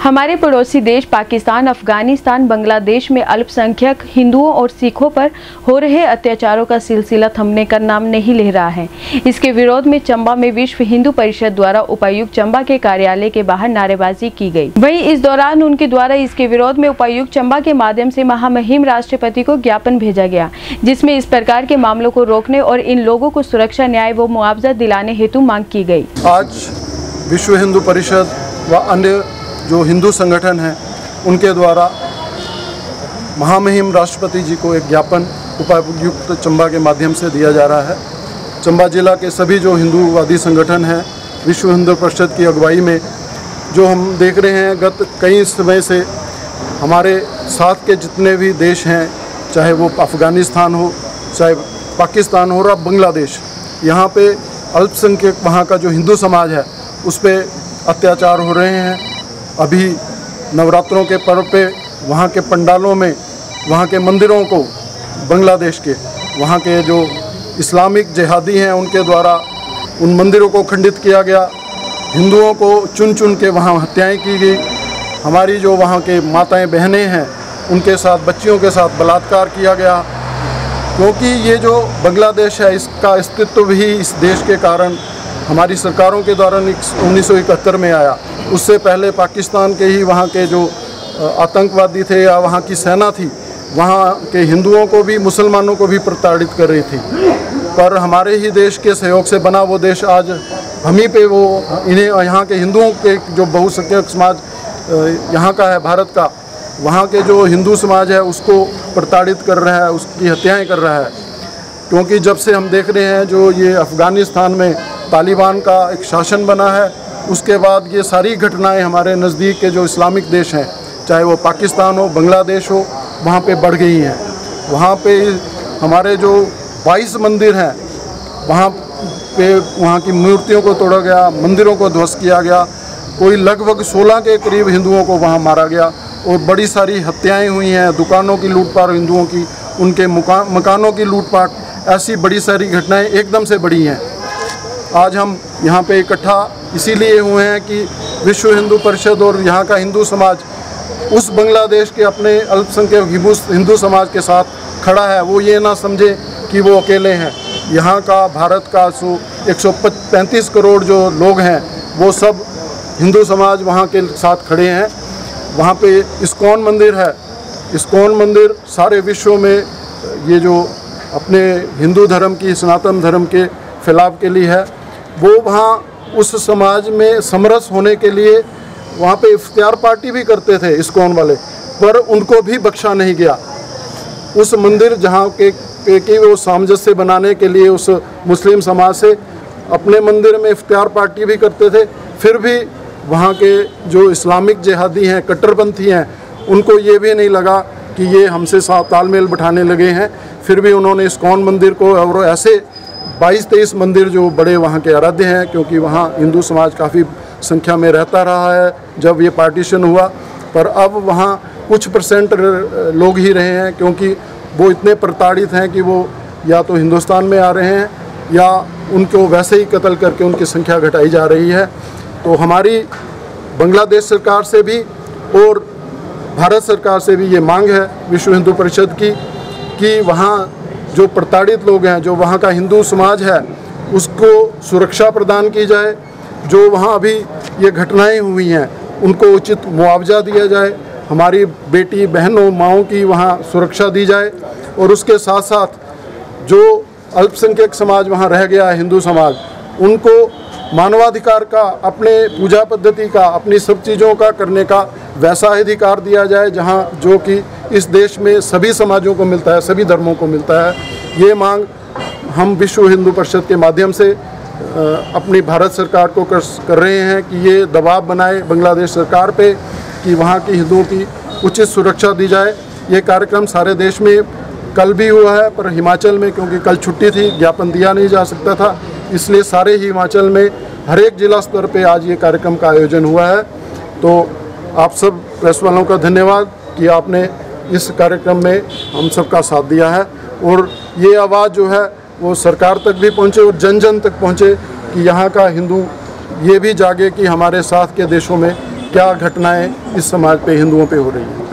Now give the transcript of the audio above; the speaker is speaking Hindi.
हमारे पड़ोसी देश पाकिस्तान, अफगानिस्तान, बांग्लादेश में अल्पसंख्यक हिंदुओं और सिखों पर हो रहे अत्याचारों का सिलसिला थमने का नाम नहीं ले रहा है। इसके विरोध में चंबा में विश्व हिंदू परिषद द्वारा उपायुक्त चंबा के कार्यालय के बाहर नारेबाजी की गई। वहीं इस दौरान उनके द्वारा इसके विरोध में उपायुक्त चंबा के माध्यम से महामहिम राष्ट्रपति को ज्ञापन भेजा गया, जिसमें इस प्रकार के मामलों को रोकने और इन लोगों को सुरक्षा, न्याय व मुआवजा दिलाने हेतु मांग की गई। आज विश्व हिंदू परिषद व अन्य जो हिंदू संगठन हैं उनके द्वारा महामहिम राष्ट्रपति जी को एक ज्ञापन उपायुक्त चंबा के माध्यम से दिया जा रहा है। चंबा जिला के सभी जो हिंदूवादी संगठन हैं विश्व हिंदू परिषद की अगुवाई में जो हम देख रहे हैं गत कई समय से हमारे साथ के जितने भी देश हैं, चाहे वो अफ़गानिस्तान हो, चाहे पाकिस्तान हो और बांग्लादेश, यहाँ पे अल्पसंख्यक वहाँ का जो हिंदू समाज है उस पर अत्याचार हो रहे हैं। अभी नवरात्रों के पर्व पे वहाँ के पंडालों में, वहाँ के मंदिरों को बांग्लादेश के वहाँ के जो इस्लामिक जिहादी हैं उनके द्वारा उन मंदिरों को खंडित किया गया। हिंदुओं को चुन चुन के वहाँ हत्याएं की गई। हमारी जो वहाँ के माताएं बहनें हैं उनके साथ, बच्चियों के साथ बलात्कार किया गया। क्योंकि ये जो बांग्लादेश है इसका अस्तित्व भी इस देश के कारण हमारी सरकारों के द्वारा 1971 में आया। उससे पहले पाकिस्तान के ही वहाँ के जो आतंकवादी थे या वहाँ की सेना थी, वहाँ के हिंदुओं को भी, मुसलमानों को भी प्रताड़ित कर रही थी। पर हमारे ही देश के सहयोग से बना वो देश आज हम ही पे वो इन्हें यहाँ के हिंदुओं के जो बहुसंख्यक समाज यहाँ का है, भारत का, वहाँ के जो हिंदू समाज है उसको प्रताड़ित कर रहा है, उसकी हत्याएं कर रहा है। क्योंकि जब से हम देख रहे हैं जो ये अफ़गानिस्तान में तालिबान का एक शासन बना है, उसके बाद ये सारी घटनाएं हमारे नज़दीक के जो इस्लामिक देश हैं, चाहे वो पाकिस्तान हो, बांग्लादेश हो, वहाँ पे बढ़ गई हैं। वहाँ पे हमारे जो 22 मंदिर हैं वहाँ पे वहाँ की मूर्तियों को तोड़ा गया, मंदिरों को ध्वस्त किया गया। कोई लगभग 16 के करीब हिंदुओं को वहाँ मारा गया और बड़ी सारी हत्याएँ हुई हैं। दुकानों की लूटपाट हिंदुओं की, उनके मकानों की लूटपाट, ऐसी बड़ी सारी घटनाएँ एकदम से बढ़ी हैं। आज हम यहाँ पे इकट्ठा इसीलिए हुए हैं कि विश्व हिंदू परिषद और यहाँ का हिंदू समाज उस बांग्लादेश के अपने अल्पसंख्यक हिंदू समाज के साथ खड़ा है। वो ये ना समझे कि वो अकेले हैं। यहाँ का, भारत का 135 करोड़ जो लोग हैं वो सब हिंदू समाज वहाँ के साथ खड़े हैं। वहाँ पे इस्कॉन मंदिर है। इस्कॉन मंदिर सारे विश्व में ये जो अपने हिंदू धर्म की, सनातन धर्म के फैलाव के लिए है। वो वहाँ उस समाज में समरस होने के लिए वहाँ पे इफ्तियार पार्टी भी करते थे इस्कॉन वाले, पर उनको भी बख्शा नहीं गया। उस मंदिर जहाँ के वो सामंजस्य बनाने के लिए उस मुस्लिम समाज से अपने मंदिर में इफ्तियार पार्टी भी करते थे, फिर भी वहाँ के जो इस्लामिक जिहादी हैं, कट्टरपंथी हैं, उनको ये भी नहीं लगा कि ये हमसे तालमेल बिठाने लगे हैं। फिर भी उन्होंने इस्कॉन मंदिर को और ऐसे 22-23 मंदिर जो बड़े वहाँ के आराध्य हैं, क्योंकि वहाँ हिंदू समाज काफ़ी संख्या में रहता रहा है जब ये पार्टीशन हुआ, पर अब वहाँ कुछ % लोग ही रहे हैं, क्योंकि वो इतने प्रताड़ित हैं कि वो या तो हिंदुस्तान में आ रहे हैं या उनको वैसे ही कत्ल करके उनकी संख्या घटाई जा रही है। तो हमारी बांग्लादेश सरकार से भी और भारत सरकार से भी ये मांग है विश्व हिंदू परिषद की कि वहाँ जो प्रताड़ित लोग हैं, जो वहाँ का हिंदू समाज है, उसको सुरक्षा प्रदान की जाए। जो वहाँ अभी ये घटनाएं हुई हैं उनको उचित मुआवजा दिया जाए। हमारी बेटी बहनों, माओं की वहाँ सुरक्षा दी जाए। और उसके साथ साथ जो अल्पसंख्यक समाज वहाँ रह गया है, हिंदू समाज, उनको मानवाधिकार का, अपने पूजा पद्धति का, अपनी सब चीज़ों का करने का वैसा अधिकार दिया जाए जहाँ जो कि इस देश में सभी समाजों को मिलता है, सभी धर्मों को मिलता है। ये मांग हम विश्व हिंदू परिषद के माध्यम से अपनी भारत सरकार को कर रहे हैं कि ये दबाव बनाए बांग्लादेश सरकार पे कि वहाँ के हिंदुओं की उचित सुरक्षा दी जाए। ये कार्यक्रम सारे देश में कल भी हुआ है, पर हिमाचल में क्योंकि कल छुट्टी थी, ज्ञापन दिया नहीं जा सकता था, इसलिए सारे ही हिमाचल में हर एक जिला स्तर पे आज ये कार्यक्रम का आयोजन हुआ है। तो आप सब प्रेस वालों का धन्यवाद कि आपने इस कार्यक्रम में हम सब का साथ दिया है और ये आवाज़ जो है वो सरकार तक भी पहुँचे और जन जन तक पहुँचे कि यहाँ का हिंदू ये भी जागे कि हमारे साथ के देशों में क्या घटनाएं इस समाज पे, हिंदुओं पे हो रही हैं।